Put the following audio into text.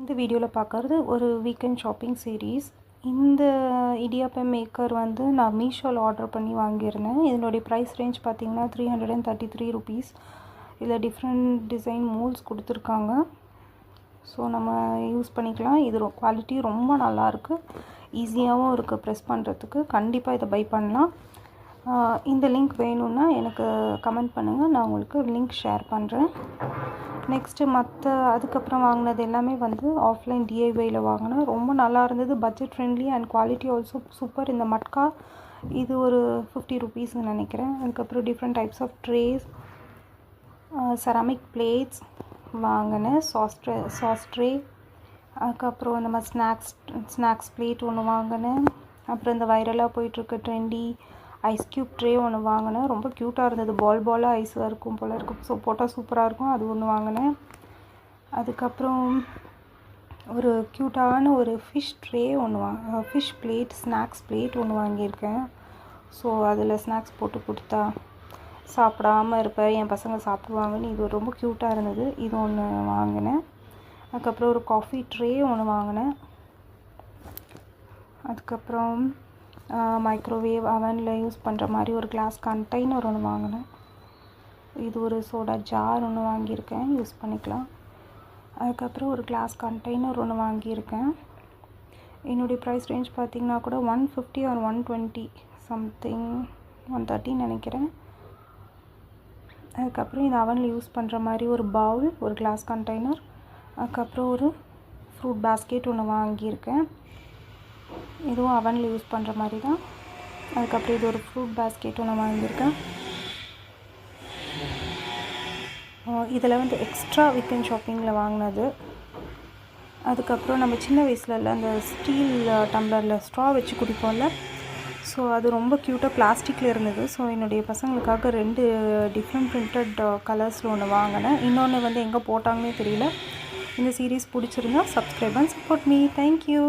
இந்த வீடியோவில் பார்க்குறது ஒரு வீக்கெண்ட் ஷாப்பிங் சீரீஸ். இந்த இடியாப்பம் மேக்கர் வந்து நான் மீஷோவில் ஆர்டர் பண்ணி வாங்கியிருந்தேன். இதனுடைய ப்ரைஸ் ரேஞ்ச் பார்த்திங்கன்னா 333 ருபீஸ். இதில் டிஃப்ரெண்ட் டிசைன் மோல்ஸ் கொடுத்துருக்காங்க. ஸோ நம்ம யூஸ் பண்ணிக்கலாம். இது குவாலிட்டி ரொம்ப நல்லாயிருக்கு, ஈஸியாகவும் இருக்குது ப்ரெஸ் பண்ணுறதுக்கு. கண்டிப்பாக இதை பை பண்ணலாம். இந்த லிங்க் வேணும்னா எனக்கு கமெண்ட் பண்ணுங்கள், நான் உங்களுக்கு லிங்க் ஷேர் பண்ணுறேன். நெக்ஸ்ட்டு அதுக்கப்புறம் வாங்கினது எல்லாமே வந்து ஆஃப்லைன் டிஐஒயில் வாங்கினேன். ரொம்ப நல்லா இருந்தது, budget friendly and quality also super. இந்த மட்கா இது ஒரு 50 ருபீஸ்ன்னு நினைக்கிறேன். அதுக்கப்புறம் different types of trays, ceramic plates வாங்கினேன், சாஸ் ட்ரே. அதுக்கப்புறம் இந்த மாதிரி ஸ்நாக்ஸ் பிளேட் ஒன்று வாங்கினேன். அப்புறம் இந்த வைரலாக போயிட்டுருக்கு ட்ரெண்டி ஐஸ் க்யூப் ட்ரே ஒன்று வாங்கினேன். ரொம்ப க்யூட்டாக இருந்தது, பாலாக ஐஸாக இருக்கும் போல் இருக்கும். ஸோ போட்டால் சூப்பராக இருக்கும், அது ஒன்று வாங்கினேன். அதுக்கப்புறம் ஒரு க்யூட்டான ஒரு ஃபிஷ் ட்ரே ஒன்று ஃபிஷ் பிளேட், ஸ்நாக்ஸ் பிளேட் ஒன்று வாங்கியிருக்கேன். ஸோ அதில் ஸ்நாக்ஸ் போட்டு கொடுத்தா சாப்பிடாமல் இருப்பேன், என் பசங்க சாப்பிடுவாங்கன்னு இது ரொம்ப க்யூட்டாக இருந்தது, இது ஒன்று வாங்கினேன். அதுக்கப்புறம் ஒரு காஃபி ட்ரே ஒன்று வாங்கினேன். அதுக்கப்புறம் மைக்ரோவேவ் அவனில் யூஸ் பண்ணுற மாதிரி ஒரு கிளாஸ் கண்டெய்னர் ஒன்று வாங்கினேன். இது ஒரு சோடா ஜார் ஒன்று வாங்கியிருக்கேன், யூஸ் பண்ணிக்கலாம். அதுக்கப்புறம் ஒரு கிளாஸ் கண்டெய்னர் ஒன்று வாங்கியிருக்கேன். என்னுடைய ப்ரைஸ் ரேஞ்ச் பார்த்திங்கன்னா கூட 150 or 120 சம்திங், 130 நினைக்கிறேன். அதுக்கப்புறம் இது அவனில் யூஸ் பண்ணுற மாதிரி ஒரு பவுல், ஒரு கிளாஸ் கண்டெய்னர். அதுக்கப்புறம் ஒரு ஃப்ரூட் பேஸ்கெட் ஒன்று வாங்கியிருக்கேன், இதுவும் அவனில் யூஸ் பண்ணுற மாதிரி தான். அதுக்கப்புறம் இது ஒரு ஃப்ரூட் பேஸ்கெட் ஒன்று வாங்கியிருக்கேன். இதில் வந்து எக்ஸ்ட்ரா வீக்கெண்ட் ஷாப்பிங்கில் வாங்கினது. அதுக்கப்புறம் நம்ம சின்ன வயசில் அந்த ஸ்டீல் டம்ளரில் ஸ்ட்ரா வச்சு குடிப்போம்ல, ஸோ அது ரொம்ப க்யூட்டாக பிளாஸ்டிக்கில் இருந்தது. ஸோ என்னுடைய பசங்களுக்காக 2 டிஃப்ரெண்ட் பிரிண்டட் கலர்ஸில் ஒன்று வாங்கினேன். இன்னொன்று வந்து எங்கே போட்டாங்கன்னே தெரியல. இந்த சீரீஸ் பிடிச்சிருந்தா subscribe and support me. Thank you.